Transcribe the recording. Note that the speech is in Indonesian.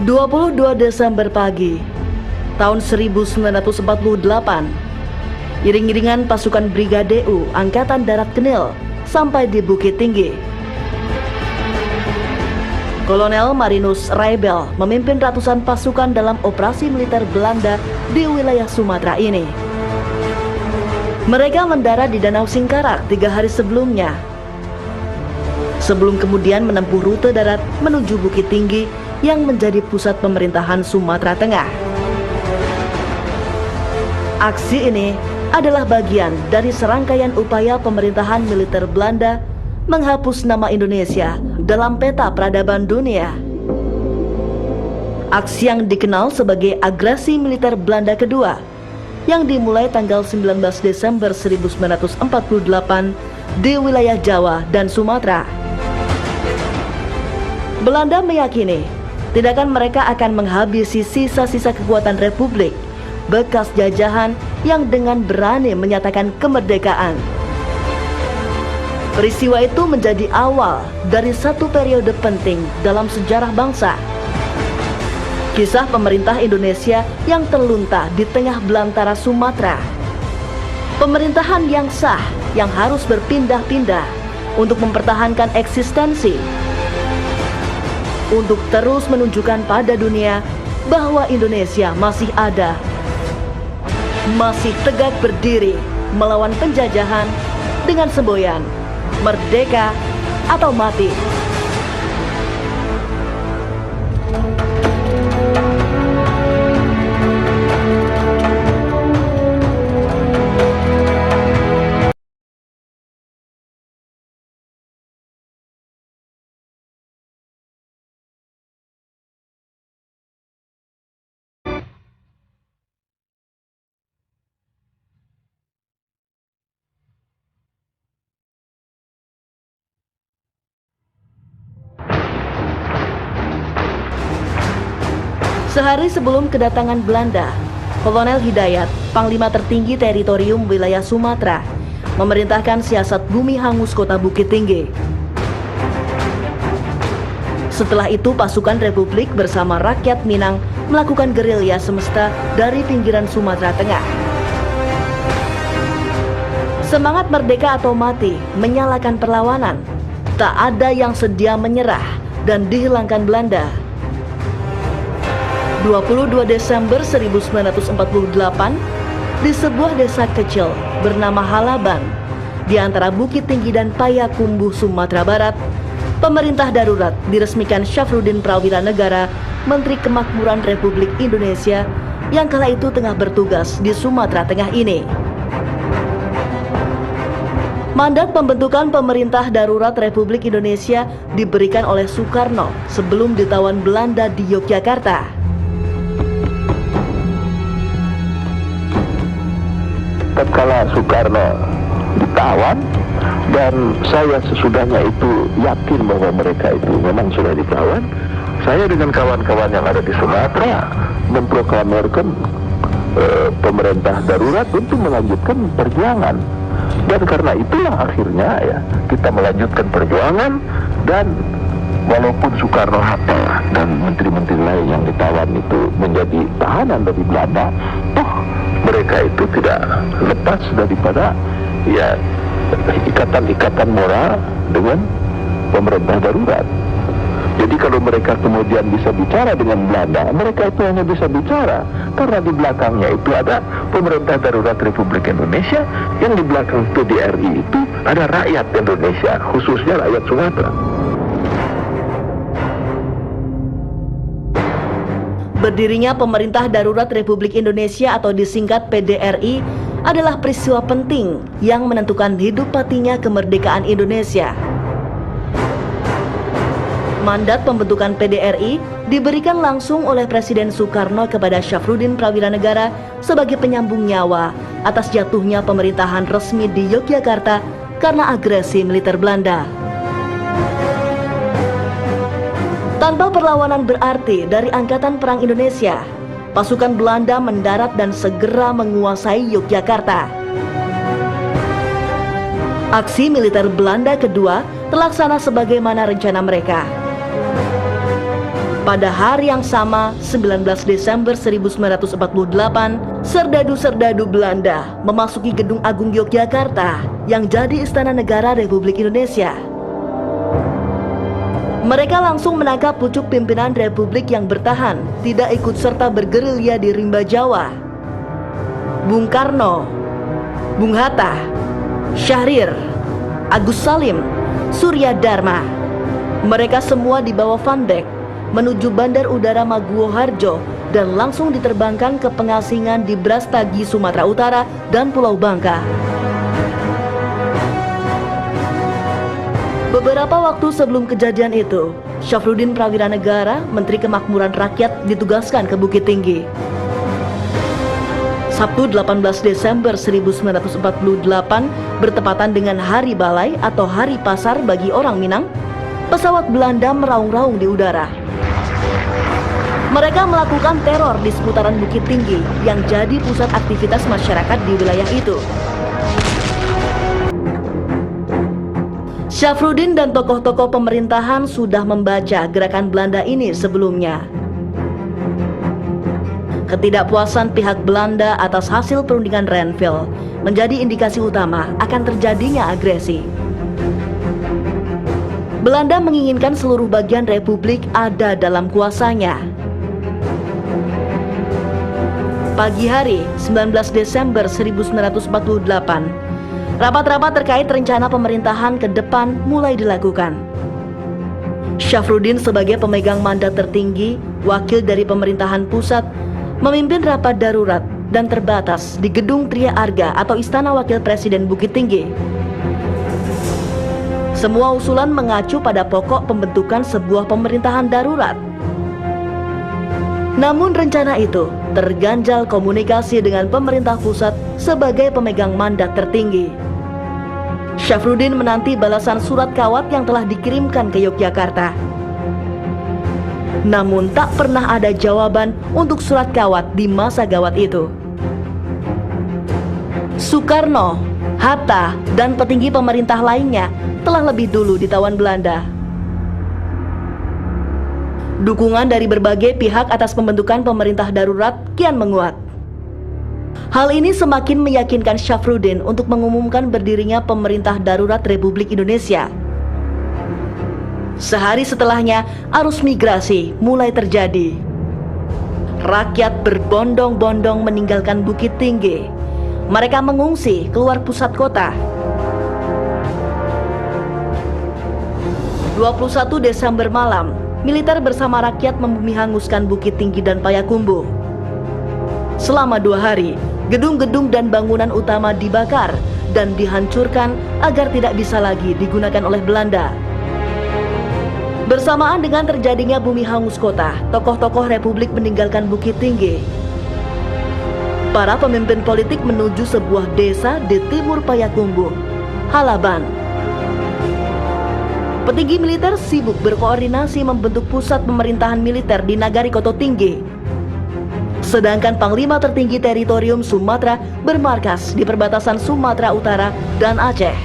22 Desember pagi tahun 1948, iring-iringan pasukan Brigade U Angkatan Darat Kenil sampai di Bukit Tinggi. Kolonel Marinus Raibel memimpin ratusan pasukan dalam operasi militer Belanda di wilayah Sumatera ini. Mereka mendarat di Danau Singkarak 3 hari sebelumnya, sebelum kemudian menempuh rute darat menuju Bukit Tinggi yang menjadi pusat pemerintahan Sumatera Tengah. Aksi ini adalah bagian dari serangkaian upaya pemerintahan militer Belanda menghapus nama Indonesia dalam peta peradaban dunia. Aksi yang dikenal sebagai agresi militer Belanda kedua yang dimulai tanggal 19 Desember 1948 di wilayah Jawa dan Sumatera. Belanda meyakini tindakan mereka akan menghabisi sisa-sisa kekuatan Republik bekas jajahan yang dengan berani menyatakan kemerdekaan. Peristiwa itu menjadi awal dari satu periode penting dalam sejarah bangsa. Kisah pemerintah Indonesia yang terlunta di tengah belantara Sumatera. Pemerintahan yang sah yang harus berpindah-pindah untuk mempertahankan eksistensi, untuk terus menunjukkan pada dunia bahwa Indonesia masih ada, masih tegak berdiri melawan penjajahan dengan semboyan merdeka atau mati. Sehari sebelum kedatangan Belanda, Kolonel Hidayat, Panglima tertinggi teritorium wilayah Sumatera, memerintahkan siasat bumi hangus kota Bukit Tinggi. Setelah itu pasukan Republik bersama rakyat Minang melakukan gerilya semesta dari pinggiran Sumatera Tengah. Semangat merdeka atau mati menyalakan perlawanan. Tak ada yang sedia menyerah dan dihilangkan Belanda. 22 Desember 1948, di sebuah desa kecil bernama Halaban, di antara Bukit Tinggi dan Payakumbuh, Sumatera Barat, pemerintah darurat diresmikan Syafruddin Prawira Negara, Menteri Kemakmuran Republik Indonesia, yang kala itu tengah bertugas di Sumatera Tengah ini. Mandat pembentukan pemerintah darurat Republik Indonesia diberikan oleh Soekarno sebelum ditawan Belanda di Yogyakarta. Tatkala Soekarno ditawan, dan saya sesudahnya itu yakin bahwa mereka itu memang sudah ditawan, saya dengan kawan-kawan yang ada di Sumatera memproklamirkan pemerintah darurat untuk melanjutkan perjuangan. Dan karena itulah akhirnya ya kita melanjutkan perjuangan, dan walaupun Soekarno Hatta dan menteri-menteri lain yang ditawan itu menjadi tahanan dari Belanda, toh mereka itu tidak lepas daripada ya ikatan-ikatan moral dengan pemerintah darurat. Jadi kalau mereka kemudian bisa bicara dengan Belanda, mereka itu hanya bisa bicara karena di belakangnya itu ada pemerintah darurat Republik Indonesia, yang di belakang PDRI itu ada rakyat Indonesia, khususnya rakyat Sumatera. Berdirinya Pemerintah Darurat Republik Indonesia atau disingkat PDRI adalah peristiwa penting yang menentukan hidup matinya kemerdekaan Indonesia. Mandat pembentukan PDRI diberikan langsung oleh Presiden Soekarno kepada Syafruddin Prawira Negara sebagai penyambung nyawa atas jatuhnya pemerintahan resmi di Yogyakarta karena agresi militer Belanda. Tanpa perlawanan berarti dari Angkatan Perang Indonesia, pasukan Belanda mendarat dan segera menguasai Yogyakarta. Aksi militer Belanda kedua terlaksana sebagaimana rencana mereka. Pada hari yang sama, 19 Desember 1948, serdadu-serdadu Belanda memasuki Gedung Agung Yogyakarta yang jadi Istana Negara Republik Indonesia. Mereka langsung menangkap pucuk pimpinan Republik yang bertahan, tidak ikut serta bergerilya di rimba Jawa. Bung Karno, Bung Hatta, Syahrir, Agus Salim, Surya Dharma. Mereka semua dibawa Van Beck menuju Bandar Udara Maguwo Harjo dan langsung diterbangkan ke pengasingan di Brastagi, Sumatera Utara dan Pulau Bangka. Beberapa waktu sebelum kejadian itu, Syafruddin Prawira Negara, Menteri Kemakmuran Rakyat, ditugaskan ke Bukit Tinggi. Sabtu 18 Desember 1948 bertepatan dengan Hari Balai atau Hari Pasar bagi orang Minang, pesawat Belanda meraung-raung di udara. Mereka melakukan teror di seputaran Bukit Tinggi yang jadi pusat aktivitas masyarakat di wilayah itu. Syafruddin dan tokoh-tokoh pemerintahan sudah membaca gerakan Belanda ini sebelumnya. Ketidakpuasan pihak Belanda atas hasil perundingan Renville menjadi indikasi utama akan terjadinya agresi. Belanda menginginkan seluruh bagian Republik ada dalam kuasanya. Pagi hari 19 Desember 1948, rapat-rapat terkait rencana pemerintahan ke depan mulai dilakukan. Syafruddin sebagai pemegang mandat tertinggi, wakil dari pemerintahan pusat, memimpin rapat darurat dan terbatas di Gedung Tria Arga atau Istana Wakil Presiden Bukit Tinggi. Semua usulan mengacu pada pokok pembentukan sebuah pemerintahan darurat. Namun rencana itu terganjal komunikasi dengan pemerintah pusat sebagai pemegang mandat tertinggi. Syafruddin menanti balasan surat kawat yang telah dikirimkan ke Yogyakarta. Namun tak pernah ada jawaban untuk surat kawat di masa gawat itu. Soekarno, Hatta, dan petinggi pemerintah lainnya telah lebih dulu ditawan Belanda. Dukungan dari berbagai pihak atas pembentukan pemerintah darurat kian menguat. Hal ini semakin meyakinkan Syafruddin untuk mengumumkan berdirinya pemerintah darurat Republik Indonesia. Sehari setelahnya, arus migrasi mulai terjadi. Rakyat berbondong-bondong meninggalkan Bukit Tinggi. Mereka mengungsi keluar pusat kota. 21 Desember malam, militer bersama rakyat membumi hanguskan Bukit Tinggi dan Payakumbuh. Selama 2 hari, gedung-gedung dan bangunan utama dibakar dan dihancurkan agar tidak bisa lagi digunakan oleh Belanda. Bersamaan dengan terjadinya bumi hangus kota, tokoh-tokoh Republik meninggalkan Bukit Tinggi. Para pemimpin politik menuju sebuah desa di timur Payakumbuh, Halaban. Petinggi militer sibuk berkoordinasi membentuk pusat pemerintahan militer di Nagari Koto Tinggi. Sedangkan Panglima tertinggi teritorium Sumatera bermarkas di perbatasan Sumatera Utara dan Aceh.